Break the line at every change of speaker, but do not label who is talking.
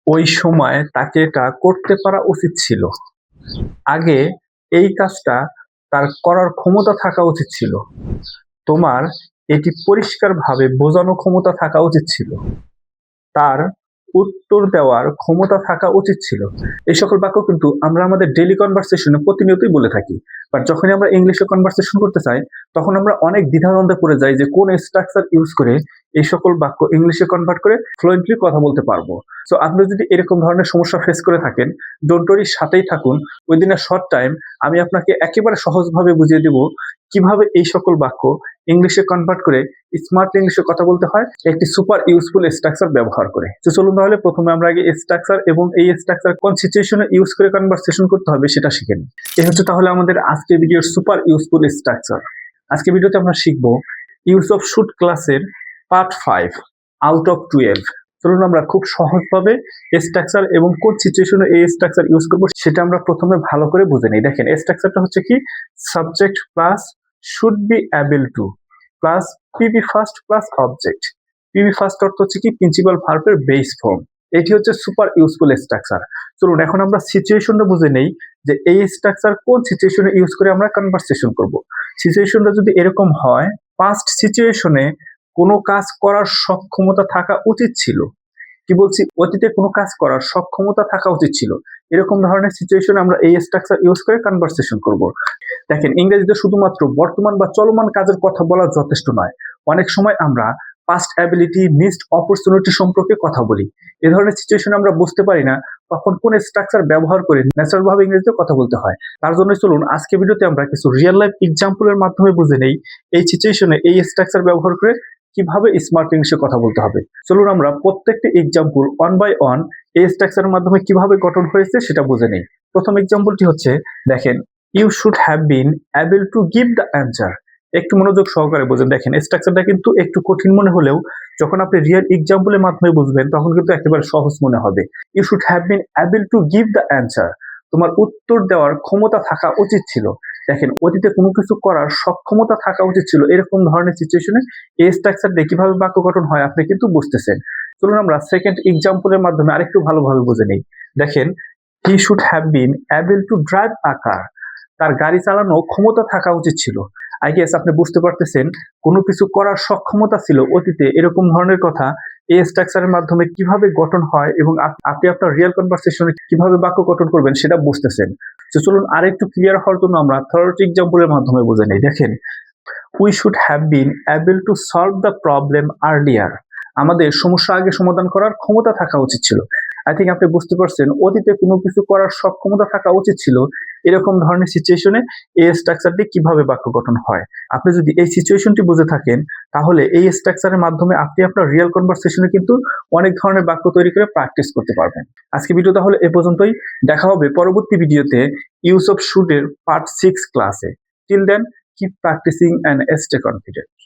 ওই সময় তাকে এটা করতে পারা উচিত ছিল। আগে এই কাজটা তার করার ক্ষমতা থাকা উচিত ছিল। তোমার এটি পরিষ্কারভাবে বোঝানো ক্ষমতা থাকা উচিত ছিল। তার উত্তর দেওয়ার ক্ষমতা থাকা উচিত ছিল। এই সকল বাক্য কিন্তু আমরা আমাদের ডেইলি কনভারসেশনে প্রতিনিয়তই বলে থাকি। বাট যখনই আমরা ইংলিশে কনভারসেশন করতে চাই, তখন আমরা অনেক দ্বিধাদ্বন্দ্বে পড়ে যাই যে কোন স্ট্রাকচার ইউজ করে এই সকল বাক্য ইংলিশে কনভার্ট করে ফ্লুয়েন্টলি কথা বলতে পারবো। সো আপনি যদি এরকম ধরনের সমস্যা ফেস করে থাকেন, ডোন্ট ওয়ারি, সাথেই থাকুন। উইদিন আ শর্ট টাইম আমি আপনাকে একেবারে সহজভাবে বুঝিয়ে দিব কিভাবে এই সকল বাক্য ইংলিশে কনভার্ট করে স্মার্ট ইংলিশে কথা বলতে হয় একটি সুপার ইউজফুল স্ট্রাকচার ব্যবহার করে। তো চলুন তাহলে প্রথমে আমরা আগে স্ট্রাকচার এবং এই স্ট্রাকচার কোন সিচুয়েশনে ইউজ করে কনভারসেশন করতে হবে সেটা শিখে নিই। এই হচ্ছে তাহলে আমাদের আজকের ভিডিওর সুপার ইউজফুল স্ট্রাকচার। আজকের ভিডিওতে আমরা শিখব ইউজ অফ শুড ক্লাসের পার্ট 5 আউট অফ 12। চলুন আমরা খুব সহজভাবে স্ট্রাকচার এবং কোন সিচুয়েশনে এই স্ট্রাকচার ইউজ করব সেটা আমরা প্রথমে ভালো করে বুঝে নিই। দেখেন, স্ট্রাকচারটা হচ্ছে কি, subject plus should be able to plus PB first plus object. PB first অর্থ হচ্ছে কি প্রিন্সিপাল ভার্বের বেস ফর্ম। এটি হচ্ছে সুপার ইউজফুল স্ট্রাকচার। চলুন এখন আমরা সিচুয়েশনটা বুঝে নেই যে এই স্ট্রাকচার কোন সিচুয়েশনে ইউজ করে আমরা কনভারসেশন করব। সিচুয়েশনটা যদি এরকম হয়, পাস্ট সিচুয়েশনে কোনো কাজ করার সক্ষমতা থাকা উচিত ছিল। কি বলছি, অতীতে কোনো কাজ করার সক্ষমতা থাকা উচিত ছিল। এরকম ধরনের সিচুয়েশনে আমরা এই স্ট্রাকচার ইউজ করে কনভারসেশন করব। দেখেন, ইংরেজিতে শুধুমাত্র বর্তমান বা চলমান কাজের কথা বলা যথেষ্ট নয়। অনেক সময় আমরা পাস্ট অ্যাবিলিটি, মিসড অপরচুনিটি সম্পর্কে কথা বলি। এ ধরনের সিচুয়েশনে আমরা বুঝতে পারি না তখন কোন স্ট্রাকচার ব্যবহার করে ন্যাচারাল ভাবে ইংরেজিতে কথা বলতে হয়। তার জন্য চলুন আজকে ভিডিওতে আমরা কিছু রিয়েল লাইফ এক্সাম্পলের মাধ্যমে বুঝে নেই এই সিচুয়েশনে এই স্ট্রাকচার ব্যবহার করে কিভাবে স্মার্ট ইংলিশে কথা বলতে হবে। চলুন আমরা প্রত্যেকটি এক্সাম্পল ওয়ান বাই ওয়ান এই স্ট্রাকচারের মাধ্যমে কিভাবে গঠন হয়েছে সেটা বুঝে নেই। প্রথম এক্সাম্পলটি হচ্ছে, দেখেন, you should have been able to give the answer. একটু মনোযোগ সহকারে বোঝেন। দেখেন, স্ট্রাকচারটা কিন্তু একটু কঠিন মনে হলেও যখন আপনি রিয়েল এক্সাম্পলের মাধ্যমে বুঝবেন তখন কিন্তু একেবারে সহজ মনে হবে। You should have been able to give the answer, তোমার উত্তর দেওয়ার ক্ষমতা থাকা উচিত ছিল। দেখেন, অতীতে কোনো কিছু করার সক্ষমতা থাকা উচিত ছিল। এরকম ধরনের সিচুয়েশনে এই স্ট্রাকচার দিয়ে কিভাবে বাক্য গঠন হয় আপনি কিন্তু বুঝতেছেন। চলুন আমরা সেকেন্ড এক্সাম্পলের মাধ্যমে আরেকটু ভালোভাবে বুঝে নেই। দেখেন, he should have been able to drive a car, তার গাড়ি চালানো ক্ষমতা থাকা উচিত ছিল। আই গেস আপনি বুঝতে পারতেছেন কোনো কিছু করার সক্ষমতা ছিল অতীতে, এরকম ধরনের কথা এই স্ট্রাকচারের মাধ্যমে কিভাবে গঠন হয় এবং আপনি আপনার রিয়েল কনভারসেশনে কিভাবে বাক্য গঠন করবেন সেটা বুঝতেছেন। তো চলুন আরেকটু ক্লিয়ার হওয়ার জন্য আমরা থার্ড এক্সাম্পলের মাধ্যমে বুঝে নেই। দেখেন, we should have been able to solve the problem earlier, আমাদের সমস্যা আগে সমাধান করার ক্ষমতা থাকা উচিত ছিল। আই থিঙ্ক আপনি বুঝতে পারছেন অতীতে কোনো কিছু করার সক্ষমতা থাকা উচিত ছিল। এরকম ধরনের সিচুয়েশনে এই স্ট্রাকচারটি কিভাবে বাক্য গঠন হয়, আপনি যদি এই সিচুয়েশনটি বুঝে থাকেন তাহলে এই স্ট্রাকচারের মাধ্যমে আপনি আপনার রিয়েল কনভারসেশনে কিন্তু অনেক ধরনের বাক্য তৈরি করে প্র্যাকটিস করতে পারবেন। আজকে ভিডিও তাহলে এ পর্যন্তই। দেখা হবে পরবর্তী ভিডিওতে ইউজ অফ শুড এর পার্ট 6 ক্লাসে। Till then, keep practicing and stay confident.